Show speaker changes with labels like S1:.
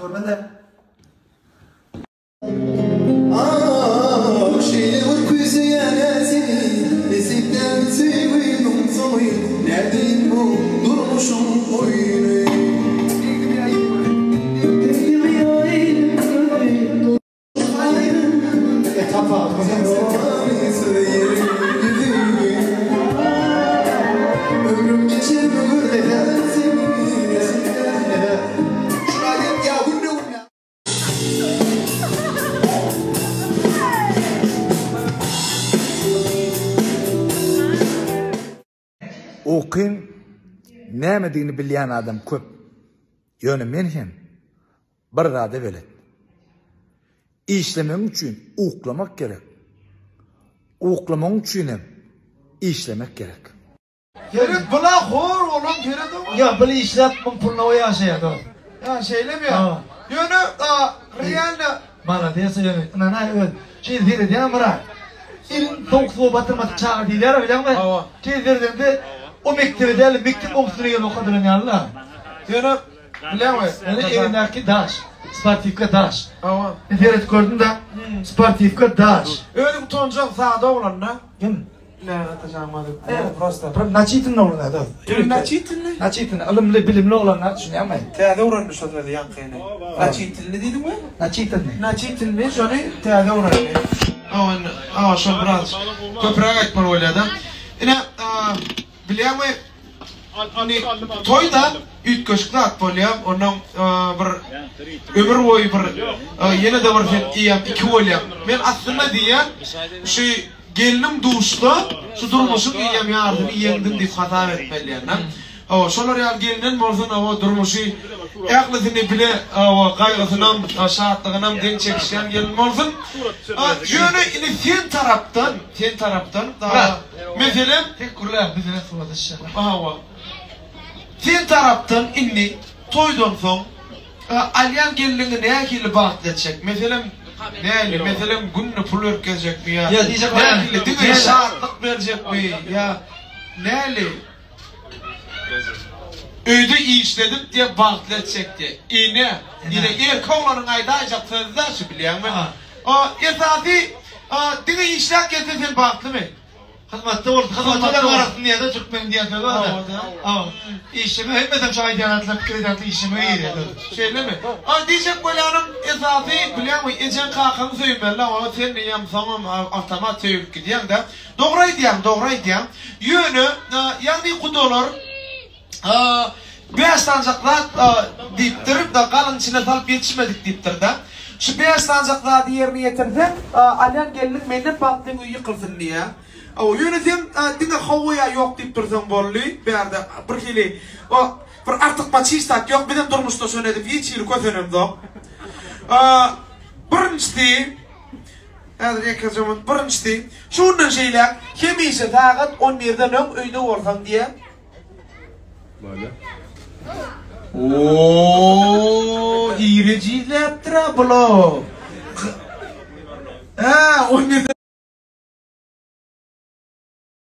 S1: görmeden. Okuyun nämediğini bilýän adam köp. Ýöne men hem bir rada belet. İşlemek üçin uklamak gerek. Uklamak üçin hem işlemek gerek.
S2: Gerek bula hor olan gerek ama.
S1: Ya bile işlep bu pulna o yaşaydı.
S2: Ya şeylem ya. Yönü realde.
S1: Bana dese yönü. Nana öyle. Şey dedi diye amra. İlin doktor batırmak çağı diler bilen mi? Şey dedi o mektebe değil mektep okutturuyor o kadar ne Allah.
S2: Yönü bilen mi?
S1: Yani elindeki daş. Sportifka daş.
S2: Ama.
S1: Neferet gördün de sportifka daş.
S2: Öyle bir toncan sağda olan ne?
S1: Kim?
S2: Ne atacağım prosta.
S1: Naçitin olanlar da.
S2: Naçitin ne?
S1: Naçitin ilimli bilimli olanlar düşünüyor musun?
S2: Teade uğranmış olmadı yankıyla. Naçitin ne dedim mi?
S1: Naçitin ne?
S2: Naçitin ne? Şunu teade uğranmış. Ama şu biraz köprek etmen oyladım. Yine biliyor musun? Toyda üç köşkle at bolyam. Ondan bir ömür boyu bir yine de bir fen iyam iki bolyam. Ben aslında diyen şey gelinim duşta şu durmuşum iyam yardım iyemdim deyip hata etmeliyim. Şolar ya gelinin bolsun o durmuşu aklını bile gayrısınam şahatlığınam den çekişen gelin bolsun. Yönü ini sen taraftan mesela
S1: Teşekkürler bizine sordu şey.
S2: Sen taraftan inni toydan soň alyan gelini näme kili bagtlatjak? Mesela mesela günni pul örkezjek mi ya?
S1: Ya diyecek
S2: näme diňe şahatlyk berjek mi ya? Näli? Öýde işledim diye bagtlatjak diye. Ine erkeklerin aýdaýjak sözler şu bilýärmi? O esasy diňe işlek gelse bagtlymy?
S1: Hizmette oldu. Hizmette arasında ya da Türkmen diye söylüyor da. Ama işimi etmeden şu aydanatla fikir edatlı işimi iyi dedi.
S2: Şeyle mi? Diyecek böyle hanım esası biliyor musun? Ecen kalkanı söylemeler ama sen ne yapsam avtomat söyleyip gidiyorsun da. Doğru diyen. Yönü yani kudolar beyaz tancaklar deyiptirip da kalın içine salıp yetişmedik deyiptir da. Şu beyaz tancaklar yerine getirdim. Alyan gelinlik menden baktığın yıkılsın diye. O yönetim dinle havaya yok deyip dursan bollu berde bir kili o bir artık maçistak yok benim durmuşta söyledim hiç yıl kötünüm de birincisi birincisi şundan şeyler kimisi tağıt 11'den ön öyde olsan diye ooo iğreciyle yaptıra blo 11'den